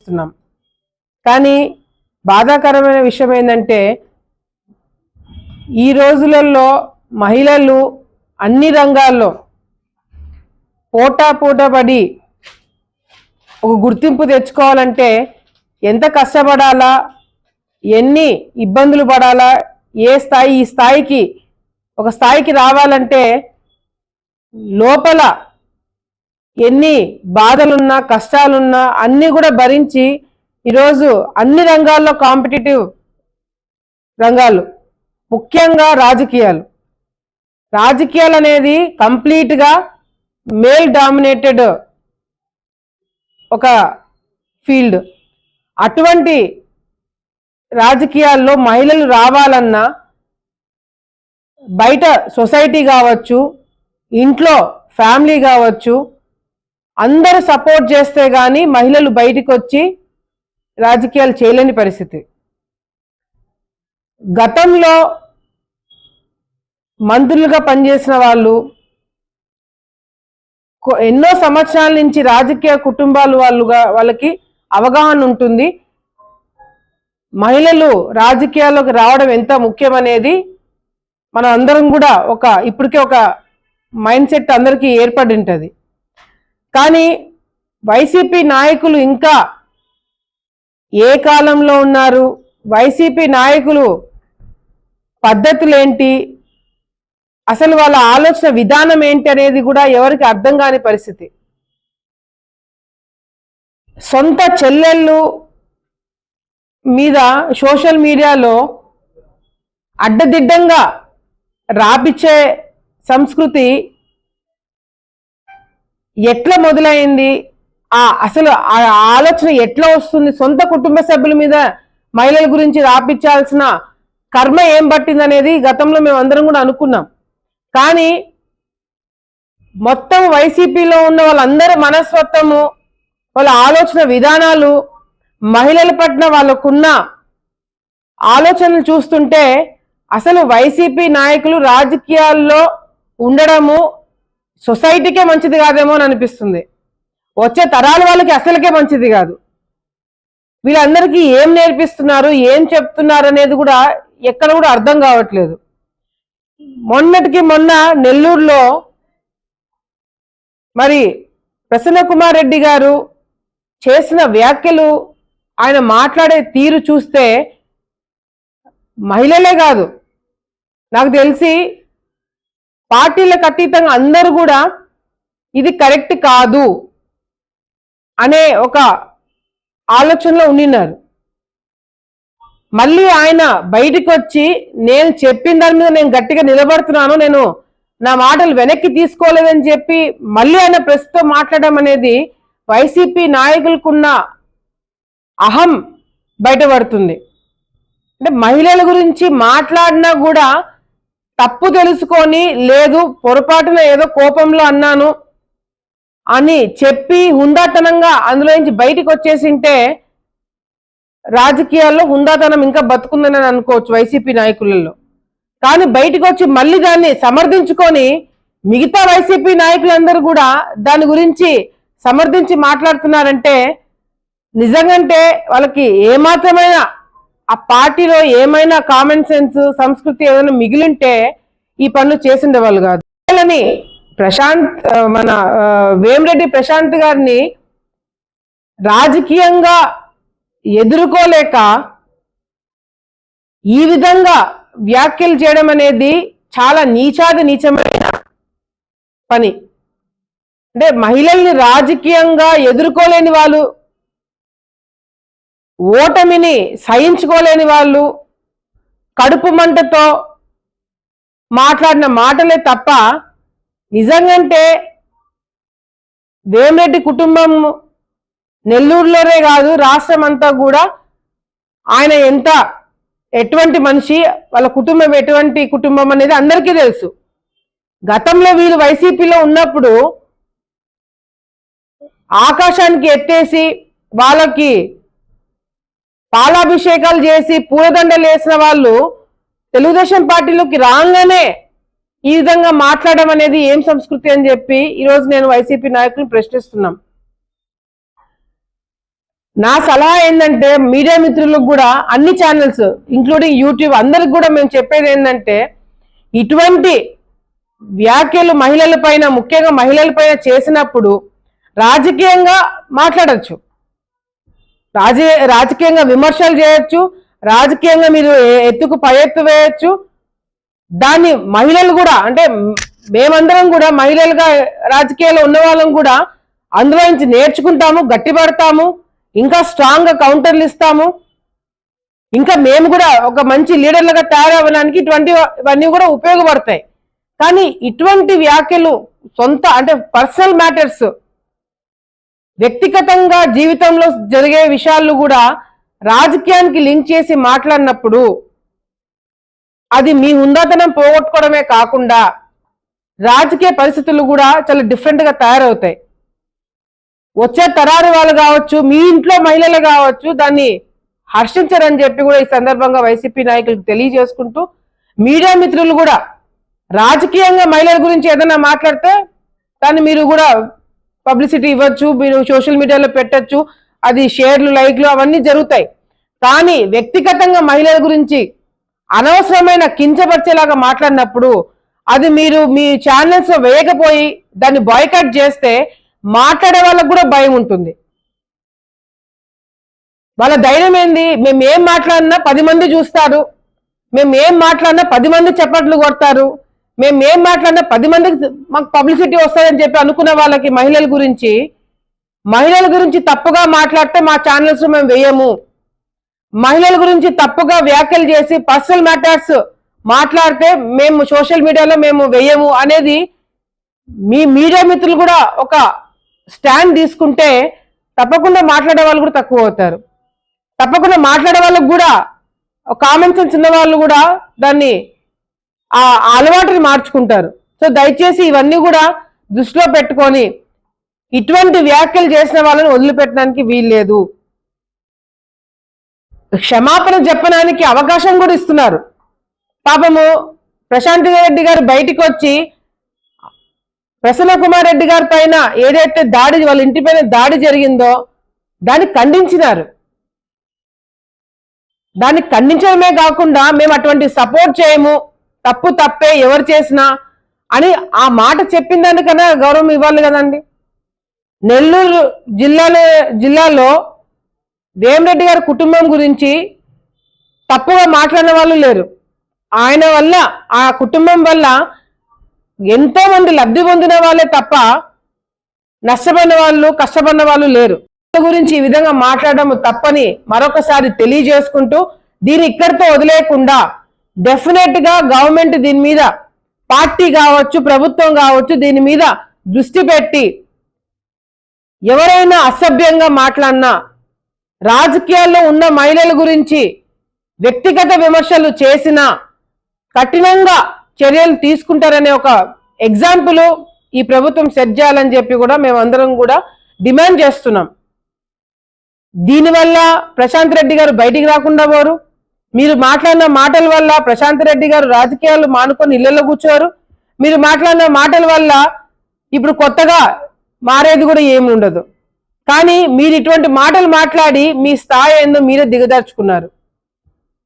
చూస్తున్నాం. కానీ బాధాకరమైన విషయం ఏంటంటే ఈ రోజులలో మహిళలు అన్ని రంగాల్లో పోటాపడి ఒక గుర్తింపు తెచ్చుకోవాలంటే ఎంత కష్టపడాలా, ఎన్ని ఇబ్బందులు పడాలా, ఈ స్థాయికి ఒక స్థాయికి రావాలంటే లోపల ఎన్ని బాధలున్నా కష్టాలున్నా అన్నీ కూడా భరించి ఈరోజు అన్ని రంగాల్లో కాంపిటేటివ్ రంగాలు, ముఖ్యంగా రాజకీయాలు అనేది కంప్లీట్గా మేల్ డామినేటెడ్ ఒక ఫీల్డ్. అటువంటి రాజకీయాల్లో మహిళలు రావాలన్నా బయట సొసైటీ కావచ్చు, ఇంట్లో ఫ్యామిలీ కావచ్చు, అందరూ సపోర్ట్ చేస్తే కానీ మహిళలు బయటికి వచ్చి రాజకీయాలు చేయలేని పరిస్థితి. గతంలో మంత్రులుగా పనిచేసిన వాళ్ళు ఎన్నో సంవత్సరాల నుంచి రాజకీయ కుటుంబాలు వాళ్ళకి అవగాహన ఉంటుంది. మహిళలు రాజకీయాల్లోకి రావడం ఎంత ముఖ్యమనేది మనం అందరం కూడా ఇప్పటికే ఒక మైండ్ సెట్ అందరికీ ఏర్పడి ఉంటుంది. కానీ వైసీపీ నాయకులు ఇంకా ఏ కాలంలో ఉన్నారు, వైసీపీ నాయకులు పద్ధతులేంటి, అసలు వాళ్ళ ఆలోచన విధానం ఏంటి అనేది కూడా ఎవరికి అర్థం కాని పరిస్థితి. సొంత చెల్లెళ్ళు మీద సోషల్ మీడియాలో అడ్డదిడ్డంగా రాపిచ్చే సంస్కృతి ఎట్లా మొదలైంది, అసలు ఆ ఆలోచన ఎట్లా వస్తుంది, సొంత కుటుంబ సభ్యుల మీద మహిళల గురించి రాపించాల్సిన కర్మ ఏం పట్టిందనేది గతంలో మేము అందరం కూడా అనుకున్నాం. కానీ మొత్తం వైసీపీలో ఉన్న వాళ్ళందరి మనస్తత్వము, వాళ్ళ ఆలోచన విధానాలు, మహిళల పట్ల వాళ్ళకున్న ఆలోచనలు చూస్తుంటే అసలు వైసీపీ నాయకులు రాజకీయాల్లో ఉండడము సొసైటీకే మంచిది కాదేమో అని అనిపిస్తుంది. వచ్చే తరాల వాళ్ళకి అసలుకే మంచిది కాదు. వీళ్ళందరికీ ఏం నేర్పిస్తున్నారు, ఏం చెప్తున్నారు అనేది కూడా ఎక్కడ కూడా అర్థం కావట్లేదు. మొన్నటికి మొన్న నెల్లూరులో మరి ప్రసన్న కుమార్ రెడ్డి గారు చేసిన వ్యాఖ్యలు, ఆయన మాట్లాడే తీరు చూస్తే మహిళలే కాదు, నాకు తెలిసి పార్టీలకు అతీతంగా అందరూ కూడా ఇది కరెక్ట్ కాదు అనే ఒక ఆలోచనలో ఉండినారు. మళ్ళీ ఆయన బయటికి వచ్చి నేను చెప్పిన దాని మీద నేను గట్టిగా నిలబడుతున్నాను, నేను నా మాటలు వెనక్కి తీసుకోలేదని చెప్పి మళ్ళీ ఆయన ప్రెస్తో మాట్లాడడం అనేది వైసీపీ నాయకులకున్న అహం బయటపడుతుంది. అంటే మహిళల గురించి మాట్లాడినా కూడా తప్పు తెలుసుకొని, లేదు పొరపాటున ఏదో కోపంలో అన్నాను అని చెప్పి హుందాతనంగా అందులో నుంచి బయటికి వచ్చేసింటే రాజకీయాల్లో హుందాతనం ఇంకా బతుకుందని అనుకోవచ్చు వైసీపీ నాయకులలో. కానీ బయటకు వచ్చి మళ్ళీ దాన్ని సమర్థించుకొని మిగతా వైసీపీ నాయకులందరూ కూడా దాని గురించి సమర్థించి మాట్లాడుతున్నారంటే నిజంగంటే వాళ్ళకి ఏమాత్రమైనా ఆ పార్టీలో ఏమైనా కామన్ సెన్స్, సంస్కృతి ఏదైనా మిగిలింటే ఈ పనులు చేసిండే వాళ్ళు కాదు. మన వేమిరెడ్డి ప్రశాంత్ గారిని రాజకీయంగా ఎదుర్కోలేక ఈ విధంగా వ్యాఖ్యలు చేయడం అనేది చాలా నీచమైన పని. అంటే మహిళల్ని రాజకీయంగా ఎదుర్కోలేని వాళ్ళు, ఓటమిని సహించుకోలేని వాళ్ళు కడుపు మంటతో మాట్లాడిన మాటలే తప్ప నిజంగంటే వేమిరెడ్డి కుటుంబం నెల్లూరులోనే కాదు రాష్ట్రం అంతా కూడా ఆయన ఎటువంటి మనిషి, వాళ్ళ కుటుంబం ఎటువంటి కుటుంబం అనేది అందరికీ తెలుసు. గతంలో వీళ్ళు వైసీపీలో ఉన్నప్పుడు ఆకాశానికి ఎత్తేసి వాళ్ళకి పాలాభిషేకాలు చేసి పూలదండలు వేసిన వాళ్ళు తెలుగుదేశం పార్టీలోకి రాగానే ఈ విధంగా మాట్లాడడం అనేది ఏం సంస్కృతి అని చెప్పి ఈరోజు నేను వైసీపీ నాయకులను ప్రశ్నిస్తున్నాం. నా సలహా ఏంటంటే మీడియా మిత్రులకు కూడా అన్ని ఛానల్స్ ఇంక్లూడింగ్ యూట్యూబ్ అందరికి కూడా మేము చెప్పేది ఏంటంటే ఇటువంటి వ్యాఖ్యలు ముఖ్యంగా మహిళల పైన చేసినప్పుడు రాజకీయంగా మాట్లాడచ్చు, రాజకీయంగా విమర్శలు చేయొచ్చు, రాజకీయంగా మీరు ఎత్తుకు పై ఎత్తు వేయచ్చు. దాన్ని మహిళలు కూడా అంటే మేమందరం కూడా మహిళలుగా రాజకీయాల్లో ఉన్న వాళ్ళం కూడా అందులో నుంచి నేర్చుకుంటాము, గట్టిపడతాము, ఇంకా స్ట్రాంగ్ గా కౌంటర్లు ఇస్తాము. ఇంకా మేము కూడా ఒక మంచి లీడర్లుగా తయారవ్వడానికి ఇవన్నీ కూడా ఉపయోగపడతాయి. కానీ ఇటువంటి వ్యాఖ్యలు అంటే పర్సనల్ మ్యాటర్స్, వ్యక్తిగతంగా జీవితంలో జరిగే విషయాలు కూడా రాజకీయానికి లింక్ చేసి మాట్లాడినప్పుడు అది మీ హుందాతనం పోగొట్టుకోవడమే కాకుండా రాజకీయ పరిస్థితులు కూడా చాలా డిఫరెంట్ గా తయారవుతాయి. వచ్చే తరారు వాళ్ళు కావచ్చు, మీ ఇంట్లో మహిళలు కావచ్చు, దాన్ని హర్షించరని చెప్పి కూడా ఈ సందర్భంగా వైసీపీ నాయకులకు తెలియజేసుకుంటూ, మీడియా మిత్రులు కూడా రాజకీయంగా మహిళల గురించి ఏదైనా మాట్లాడితే దాన్ని మీరు కూడా పబ్లిసిటీ ఇవ్వచ్చు, మీరు సోషల్ మీడియాలో పెట్టచ్చు, అది షేర్లు, లైక్లు అవన్నీ జరుగుతాయి. కానీ వ్యక్తిగతంగా మహిళల గురించి అనవసరమైన కించపరిచేలాగా మాట్లాడినప్పుడు అది మీరు మీ ఛానల్స్ లో వేయకపోయి దాన్ని బాయ్కాట్ చేస్తే మాట్లాడే వాళ్ళకు కూడా భయం ఉంటుంది. వాళ్ళ ధైర్యం ఏంది, మేము ఏం మాట్లాడినా 10 మంది చూస్తారు, మేము ఏం మాట్లాడినా 10 మంది చప్పట్లు కొడతారు, మేము ఏం మాట్లాడినా 10 మందికి మాకు పబ్లిసిటీ వస్తుందని చెప్పి అనుకున్న వాళ్ళకి మహిళల గురించి తప్పుగా మాట్లాడితే మా ఛానల్స్ మేము వేయము, మహిళల గురించి తప్పుగా వ్యాఖ్యలు చేసి పర్సనల్ మ్యాటర్స్ మాట్లాడితే మేము సోషల్ మీడియాలో మేము వేయము అనేది మీ మీడియా మిత్రులు కూడా ఒక స్టాండ్ తీసుకుంటే తప్పకుండా మాట్లాడే వాళ్ళు కూడా తక్కువ అవుతారు. తప్పకుండా మాట్లాడే వాళ్ళకు కూడా కామన్ సెన్స్ ఉన్న వాళ్ళు కూడా దాన్ని ఆ అలవాటుని మార్చుకుంటారు. సో దయచేసి ఇవన్నీ కూడా దృష్టిలో పెట్టుకొని ఇటువంటి వ్యాఖ్యలు చేసిన వాళ్ళని వదిలిపెట్టడానికి వీల్లేదు. క్షమాపణ చెప్పడానికి అవకాశం కూడా ఇస్తున్నారు. పాపము ప్రశాంత్ రెడ్డి గారు బయటికి వచ్చి ప్రసన్న కుమార్ రెడ్డి గారి పైన ఏదైతే వాళ్ళ ఇంటి పైన దాడి జరిగిందో దాన్ని ఖండించినారు. దాన్ని ఖండించడమే కాకుండా మేము అటువంటి సపోర్ట్ చేయము, తప్పే ఎవరు చేసినా అని ఆ మాట చెప్పిన దానికన్నా గౌరవం ఇవ్వాలి కదండి. నెల్లూరు జిల్లాలో వేమిరెడ్డి గారి కుటుంబం గురించి తప్పుగా మాట్లాడిన వాళ్ళు లేరు. ఆయన వల్ల, ఆ కుటుంబం వల్ల ఎంతో మంది లబ్ధి పొందిన వాళ్ళే తప్ప నష్టపోయిన వాళ్ళు, కష్టపడిన వాళ్ళు లేరు. గురించి ఈ విధంగా మాట్లాడడం తప్పని మరొకసారి తెలియజేసుకుంటూ దీన్ని ఇక్కడితో వదిలేయకుండా డెఫినెట్ గా గవర్నమెంట్ దీని మీద, పార్టీ కావచ్చు, ప్రభుత్వం కావచ్చు, దీని మీద దృష్టి పెట్టి ఎవరైనా అసభ్యంగా మాట్లాడినా, రాజకీయాల్లో ఉన్న మహిళల గురించి వ్యక్తిగత విమర్శలు చేసినా కఠినంగా చర్యలు తీసుకుంటారనే ఒక ఎగ్జాంపుల్ ఈ ప్రభుత్వం సెట్ చేయాలని చెప్పి కూడా మేమందరం కూడా డిమాండ్ చేస్తున్నాం. దీనివల్ల ప్రశాంత్ రెడ్డి గారు బయటికి రాకుండా పోరు. మీరు మాట్లాడిన మాటల వల్ల ప్రశాంత్ రెడ్డి గారు రాజకీయాలు మానుకొని ఇళ్లలో కూర్చోరు. మీరు మాట్లాడిన మాటల వల్ల ఇప్పుడు కొత్తగా మారేది కూడా ఏమి ఉండదు. కానీ మీరు ఇటువంటి మాటలు మాట్లాడి మీ స్థాయి ఏందో మీరే దిగదార్చుకున్నారు.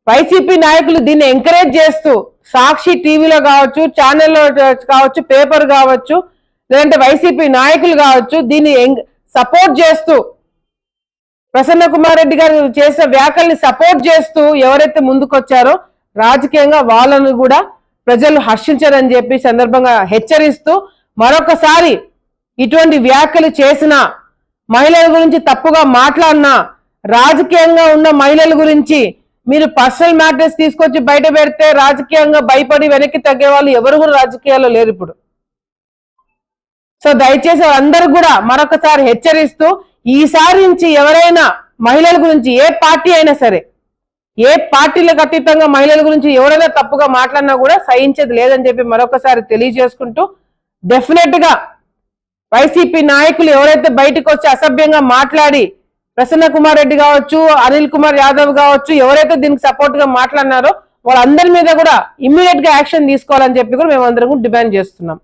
వైసీపీ నాయకులు దీన్ని ఎంకరేజ్ చేస్తూ సాక్షి టీవీలో కావచ్చు, ఛానల్లో కావచ్చు, పేపర్ కావచ్చు, లేదంటే వైసీపీ నాయకులు కావచ్చు, దీన్ని సపోర్ట్ చేస్తూ ప్రసన్న కుమార్ రెడ్డి గారు చేసిన వ్యాఖ్యల్ని సపోర్ట్ చేస్తూ ఎవరైతే ముందుకొచ్చారో రాజకీయంగా వాళ్ళను కూడా ప్రజలు హర్షించారని చెప్పి సందర్భంగా హెచ్చరిస్తూ మరొకసారి ఇటువంటి వ్యాఖ్యలు చేసిన, మహిళల గురించి తప్పుగా మాట్లాడినా, రాజకీయంగా ఉన్న మహిళల గురించి మీరు పర్సనల్ మ్యాటర్స్ తీసుకొచ్చి బయట పెడితే రాజకీయంగా భయపడి వెనక్కి తగ్గే వాళ్ళు ఎవరు కూడా రాజకీయాల్లో లేరు ఇప్పుడు. సో దయచేసి అందరూ కూడా మరొకసారి హెచ్చరిస్తూ ఈసారి నుంచి ఎవరైనా మహిళల గురించి, ఏ పార్టీ అయినా సరే, ఏ పార్టీలకు అతీతంగా మహిళల గురించి ఎవరైనా తప్పుగా మాట్లాడినా కూడా సహించేది లేదని చెప్పి మరొకసారి తెలియజేసుకుంటూ డెఫినెట్ గా వైసీపీ నాయకులు ఎవరైతే బయటకు వచ్చి అసభ్యంగా మాట్లాడి ప్రసన్న కుమార్ రెడ్డి కావచ్చు, అనిల్ కుమార్ యాదవ్ కావచ్చు, ఎవరైతే దీనికి సపోర్ట్ గా మాట్లాడినారో వాళ్ళందరి మీద కూడా ఇమ్మీడియట్ గా యాక్షన్ తీసుకోవాలని చెప్పి కూడా మేమందరం డిమాండ్ చేస్తున్నాం.